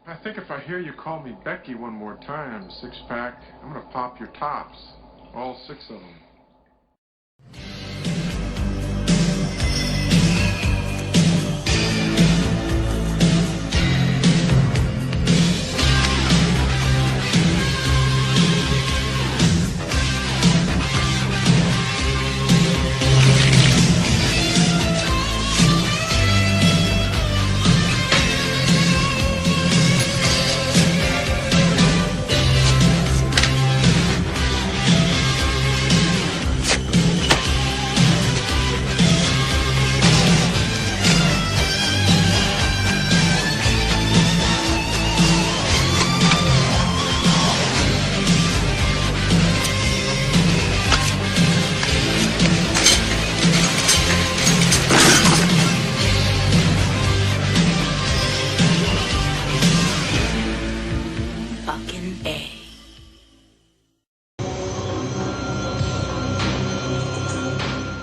I think if I hear you call me Becky one more time, six-pack, I'm gonna pop your tops. All six of them.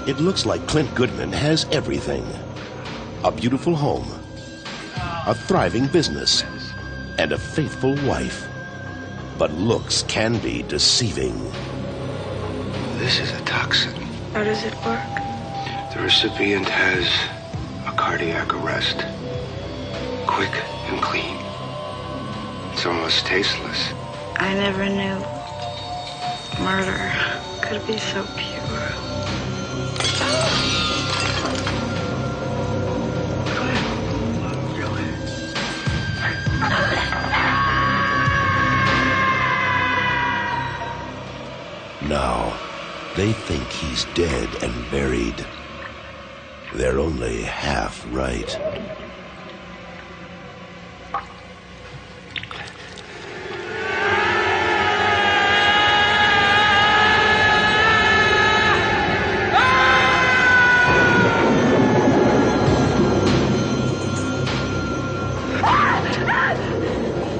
It looks like Clint Goodman has everything. A beautiful home, a thriving business, and a faithful wife. But looks can be deceiving. This is a toxin. How does it work? The recipient has a cardiac arrest. Quick and clean. It's almost tasteless. I never knew murder could be so pure. Now, they think he's dead and buried. They're only half right.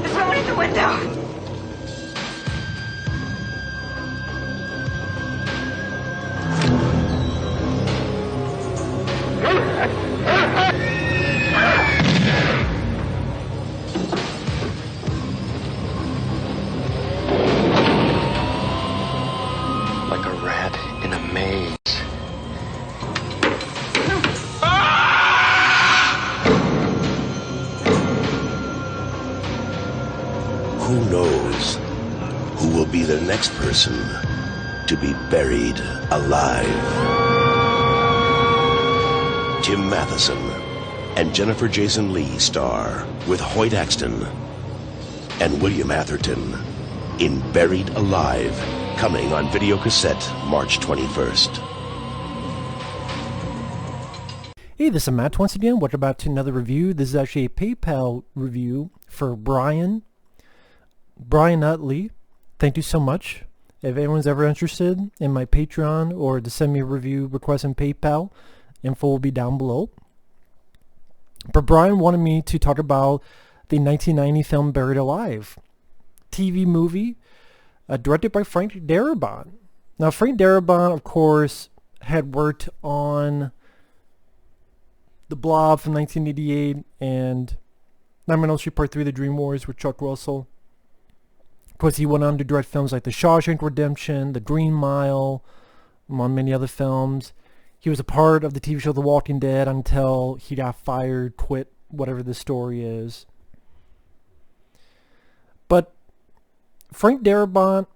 There's someone in the window. Like a rat in a maze. Who knows who will be the next person to be buried alive? Tim Matheson and Jennifer Jason Leigh star with Hoyt Axton and William Atherton in Buried Alive, coming on video cassette March 21st. Hey, this is Matt once again. Welcome back to another review. This is actually a PayPal review for Brian Utley. Thank you so much. If anyone's ever interested in my Patreon or to send me a review request in PayPal, info will be down below. But Brian wanted me to talk about the 1990 film Buried Alive, TV movie directed by Frank Darabont. Now, Frank Darabont, of course, had worked on The Blob from 1988 and Nightmare on Elm Street Part 3, The Dream Wars with Chuck Russell. Of course, he went on to direct films like The Shawshank Redemption, The Green Mile, among many other films. He was a part of the TV show The Walking Dead until he got fired, quit, whatever the story is. But Frank Darabont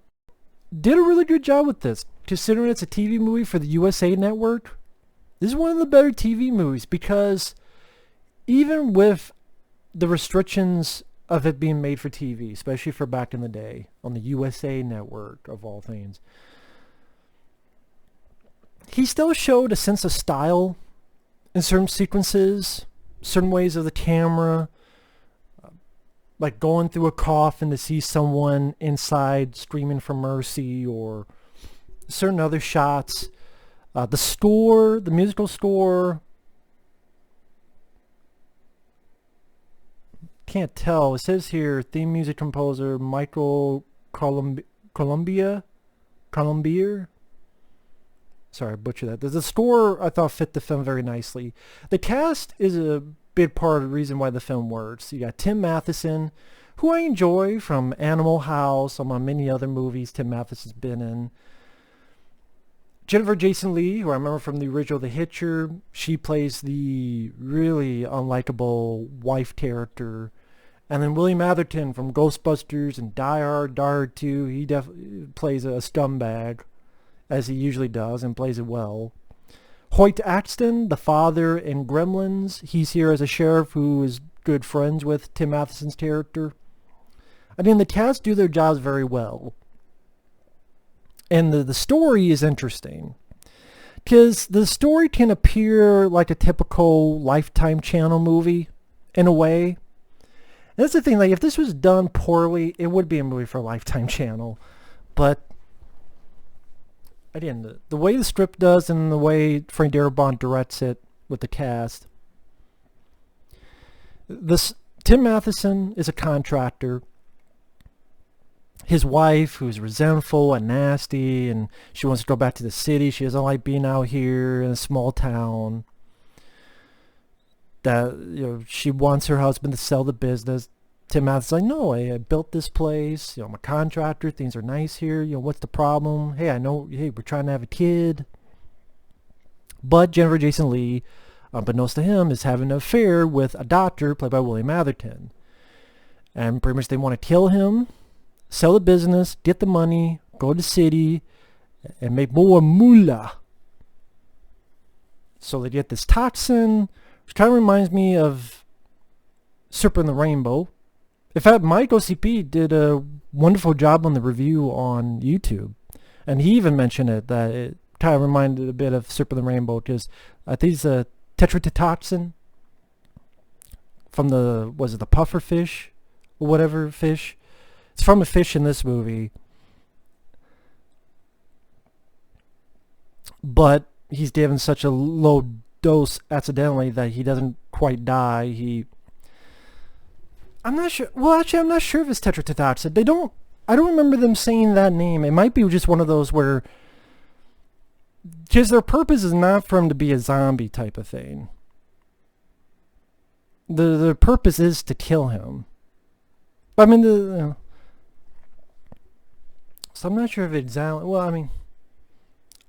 did a really good job with this. Considering it's a TV movie for the USA Network, this is one of the better TV movies because even with the restrictions of it being made for TV, especially for back in the day on the USA Network of all things, he still showed a sense of style in certain sequences, certain ways of the camera, like going through a coffin to see someone inside screaming for mercy, or certain other shots. The score, the musical score, can't tell. It says here, theme music composer Michael Colombier. Sorry, I butchered that. The score, I thought, fit the film very nicely. The cast is a big part of the reason why the film works. You got Tim Matheson, who I enjoy from Animal House, among many other movies Tim Matheson's been in. Jason Leigh, who I remember from the original The Hitcher, she plays the really unlikable wife character. And then William Atherton from Ghostbusters and Die Hard 2, he definitely plays a scumbag, as he usually does, and plays it well. Hoyt Axton, the father in Gremlins, he's here as a sheriff who is good friends with Tim Matheson's character. I mean, the cast do their jobs very well. And the story is interesting. Because the story can appear like a typical Lifetime channel movie, in a way. And that's the thing, like, if this was done poorly, it would be a movie for Lifetime channel. But again, the way the script does and the way Frank Darabont directs it with the cast. Tim Matheson is a contractor. His wife, who's resentful and nasty, and she wants to go back to the city. She doesn't like being out here in a small town. That, she wants her husband to sell the business. Tim Matheson's like, no, I built this place. I'm a contractor. Things are nice here. What's the problem? Hey, I know. Hey, we're trying to have a kid. But Jason Leigh, unbeknownst to him, is having an affair with a doctor played by William Atherton. And pretty much they want to kill him, sell the business, get the money, go to the city, and make more moolah. So they get this toxin, which kind of reminds me of Serpent and the Rainbow. In fact, Mike OCP did a wonderful job on the review on YouTube. And he even mentioned it, that it kind of reminded a bit of Serpent and the Rainbow, because I think it's a tetrodotoxin from the puffer fish, or whatever fish. It's from a fish in this movie. But he's given such a low dose accidentally that he doesn't quite die. I'm not sure. Well, actually, I'm not sure if it's tetrodotoxin. I don't remember them saying that name. It might be just one of those where, because their purpose is not for him to be a zombie type of thing. The purpose is to kill him. I mean, so I'm not sure if it's, well, I mean,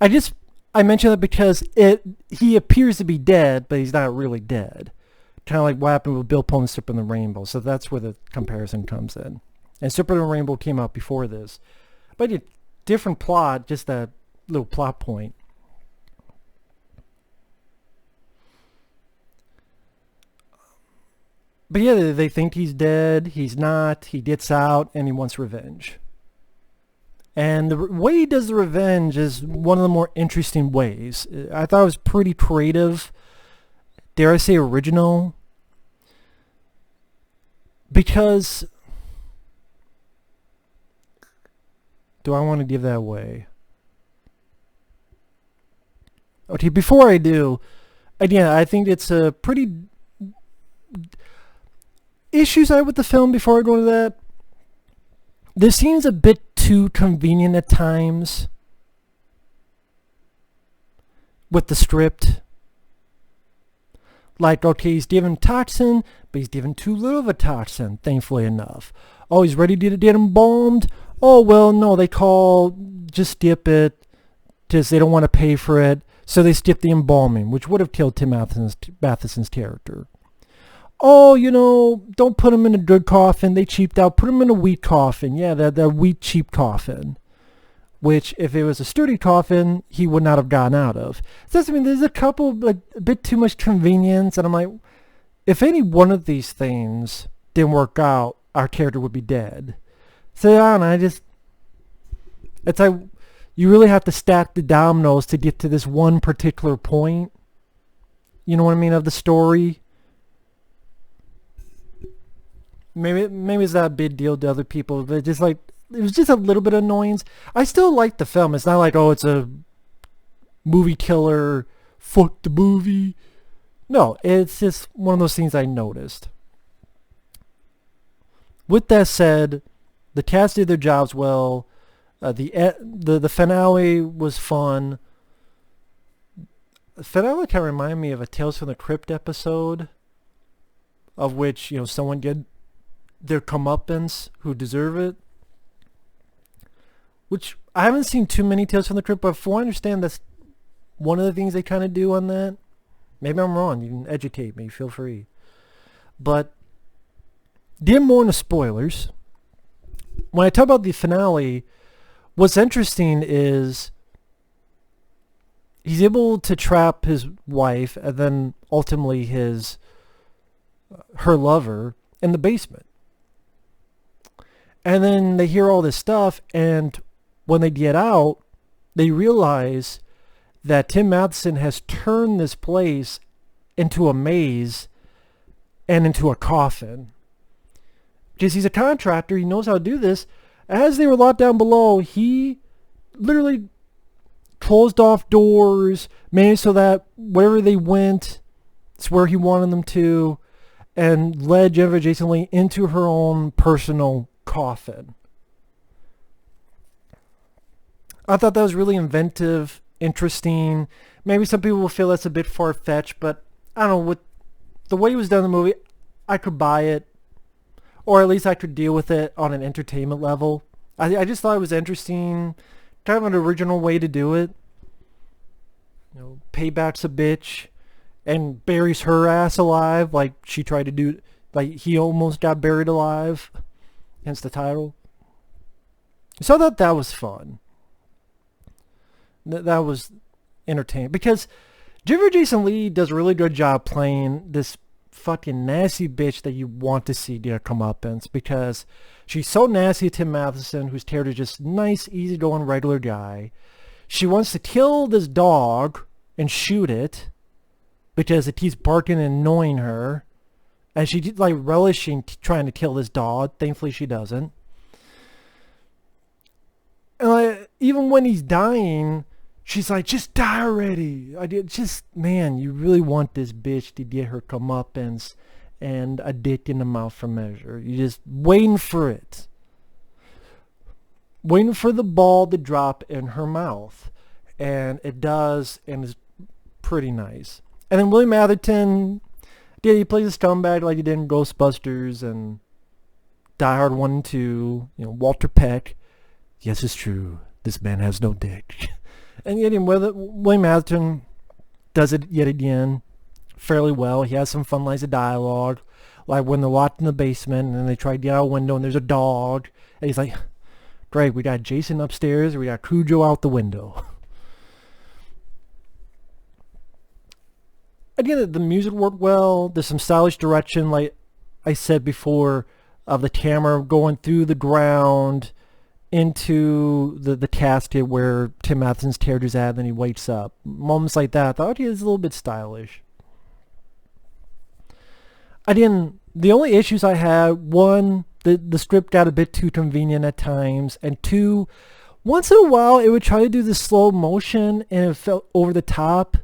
I mention that because he appears to be dead, but he's not really dead. Kind of like what happened with Bill Pullman's Serpent and the Rainbow. So that's where the comparison comes in. And Serpent and the Rainbow came out before this. But a different plot, just that little plot point. But yeah, they think he's dead. He's not. He gets out and he wants revenge. And the way he does the revenge is one of the more interesting ways. I thought it was pretty creative. Dare I say original? Because, do I want to give that away? Okay, before I do, again, I think it's a pretty issues I have with the film before I go to that. This seems a bit too convenient at times with the script. Like, okay, he's given toxin, but he's given too little of a toxin, thankfully enough. Oh, he's ready to get embalmed. Oh, well, no, they call, just skip it, because they don't want to pay for it. So they skip the embalming, which would have killed Tim Matheson's character. Oh, don't put him in a good coffin. They cheaped out. Put him in a weak coffin. Yeah, that weak, cheap coffin. Which, if it was a sturdy coffin, he would not have gotten out of. So I mean, there's a couple, like, a bit too much convenience. And I'm like, if any one of these things didn't work out, our character would be dead. So I don't know, it's like, you really have to stack the dominoes to get to this one particular point. You know what I mean, of the story. Maybe it's not a big deal to other people, but just like, it was just a little bit of annoyance. I still like the film. It's not like, oh, it's a movie killer, fuck the movie. No, it's just one of those things I noticed. With that said, the cast did their jobs well. The finale was fun. The finale kind of reminded me of a Tales from the Crypt episode. of which, you know, someone get their comeuppance who deserve it. Which I haven't seen too many Tales from the Crypt, but from what I understand, that's one of the things they kind of do on that. Maybe I'm wrong. You can educate me. Feel free. But getting more into spoilers, when I talk about the finale, what's interesting is he's able to trap his wife and then ultimately her lover in the basement. And then they hear all this stuff, and when they get out, they realize that Tim Matheson has turned this place into a maze and into a coffin. Because he's a contractor, he knows how to do this. As they were locked down below, he literally closed off doors, made so that wherever they went, it's where he wanted them to, and led Jennifer Jason Leigh into her own personal coffin. I thought that was really inventive, interesting. Maybe some people will feel that's a bit far-fetched, but I don't know, with the way it was done in the movie, I could buy it, or at least I could deal with it on an entertainment level. I just thought it was interesting, kind of an original way to do it. You know, Payback's a bitch, and buries her ass alive like she tried to do, like he almost got buried alive, hence the title. So I thought that was fun. That was entertaining, because Jennifer Jason Leigh does a really good job playing this fucking nasty bitch that you want to see get a comeuppance, because she's so nasty to Tim Matheson, who's Terry, just nice, easygoing, regular guy. She wants to kill this dog and shoot it because it keeps barking and annoying her, and she's like relishing trying to kill this dog. Thankfully she doesn't. And like, even when he's dying, she's like, just die already. Man, you really want this bitch to get her comeuppance and a dick in the mouth for measure. You're just waiting for it. Waiting for the ball to drop in her mouth. And it does, and it's pretty nice. And then William Atherton, yeah, he plays a scumbag like he did in Ghostbusters and Die Hard 1 and 2. You know, Walter Peck. Yes, it's true. This man has no dick. And yet, William Atherton does it yet again fairly well. He has some fun lines of dialogue, like when they're locked in the basement and then they try to get out a window and there's a dog. And he's like, great, we got Jason upstairs, we got Cujo out the window. Again, the music worked well. There's some stylish direction, like I said before, of the camera going through the ground into the casket where Tim Matheson's character's at, and then he wakes up. Moments like that, I thought he was a little bit stylish. The only issues I had, one, the script got a bit too convenient at times, and two, once in a while it would try to do the slow motion and it felt over the top.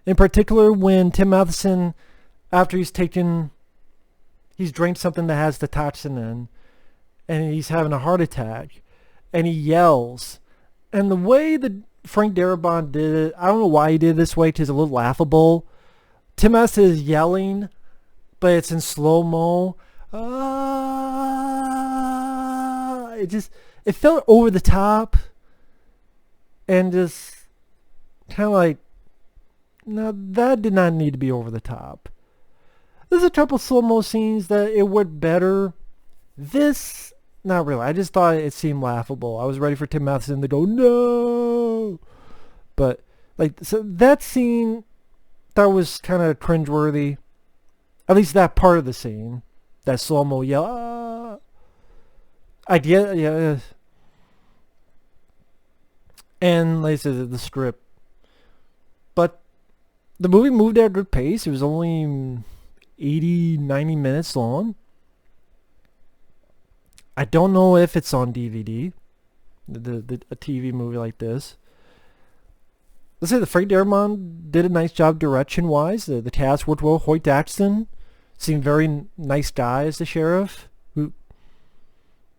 In particular, when Tim Matheson, after he's drank something that has the toxin in, and he's having a heart attack, and he yells. And the way that Frank Darabont did it, I don't know why he did it this way, because it's a little laughable. Tim Matheson is yelling, but it's in slow-mo. It felt over the top, and just kind of like, no, that did not need to be over the top. There's a couple slow-mo scenes that it worked better. This, not really. I just thought it seemed laughable. I was ready for Tim Matheson to go, no! But, like, so that scene, that was kind of cringeworthy. At least that part of the scene. That slow-mo yell, ah! I get, yeah. And, like I said, the script. But the movie moved at a good pace. It was only 80, 90 minutes long. I don't know if it's on DVD, a TV movie like this. Let's say the Frank Darabont did a nice job direction-wise. The cast worked well. Hoyt Axton seemed very nice guy as the sheriff.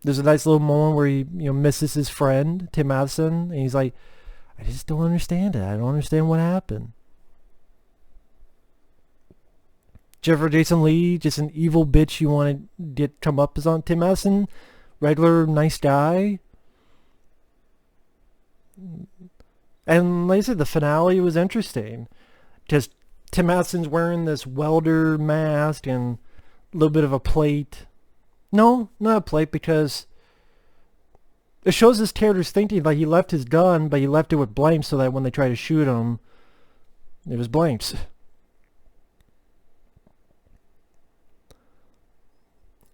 There's a nice little moment where he misses his friend, Tim Matheson, and he's like, I just don't understand it. I don't understand what happened. Jason Leigh, just an evil bitch you want to get come up as on. Tim Matheson, regular nice guy. And like I said, the finale was interesting. Just Tim Matheson's wearing this welder mask and a little bit of a plate. No, not a plate, because it shows this character's thinking like he left his gun, but he left it with blanks so that when they try to shoot him, it was blanks.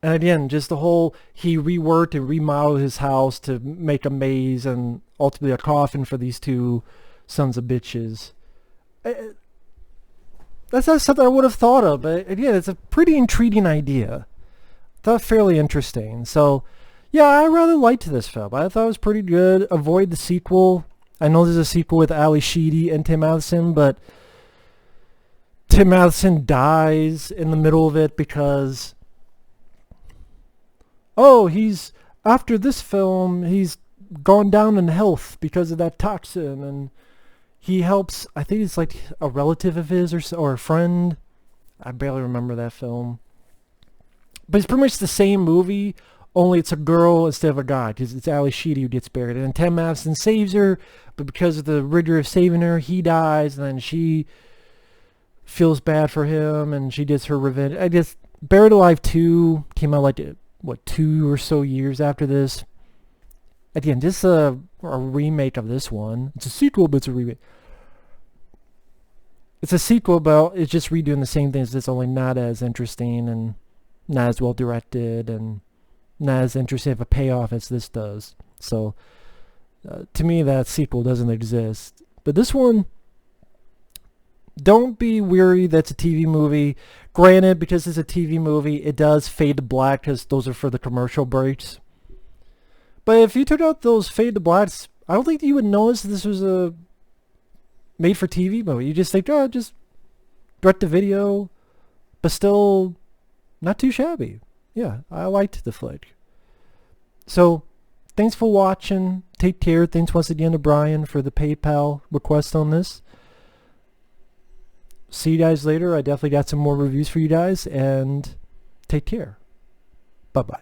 And again, just the whole, he reworked and remodeled his house to make a maze and ultimately a coffin for these two sons of bitches. That's not something I would have thought of, but again, it's a pretty intriguing idea. I thought fairly interesting. So, yeah, I rather liked this film. I thought it was pretty good. Avoid the sequel. I know there's a sequel with Ali Sheedy and Tim Matheson, but Tim Matheson dies in the middle of it because, oh, he's, after this film, he's gone down in health because of that toxin, and he helps, I think it's like a relative of his or a friend. I barely remember that film. But it's pretty much the same movie, only it's a girl instead of a guy, because it's Ali Sheedy who gets buried. And Tim Matheson saves her, but because of the rigor of saving her, he dies, and then she feels bad for him, and she gets her revenge. I guess Buried Alive 2 came out like, what, 2 or so years after this. Again, just a remake of this one. It's a sequel, but it's a remake. It's a sequel, but it's just redoing the same things. It's only not as interesting and not as well directed and not as interesting of a payoff as this does. So, to me, that sequel doesn't exist. But this one, don't be weary that's a TV movie. Granted, because it's a TV movie, it does fade to black because those are for the commercial breaks. But if you took out those fade to blacks, I don't think you would notice this was a made-for-TV movie. You just think, oh, just direct to video, but still not too shabby. Yeah, I liked the flick. So, thanks for watching. Take care. Thanks once again to Brian for the PayPal request on this. See you guys later. I definitely got some more reviews for you guys, and take care. Bye-bye.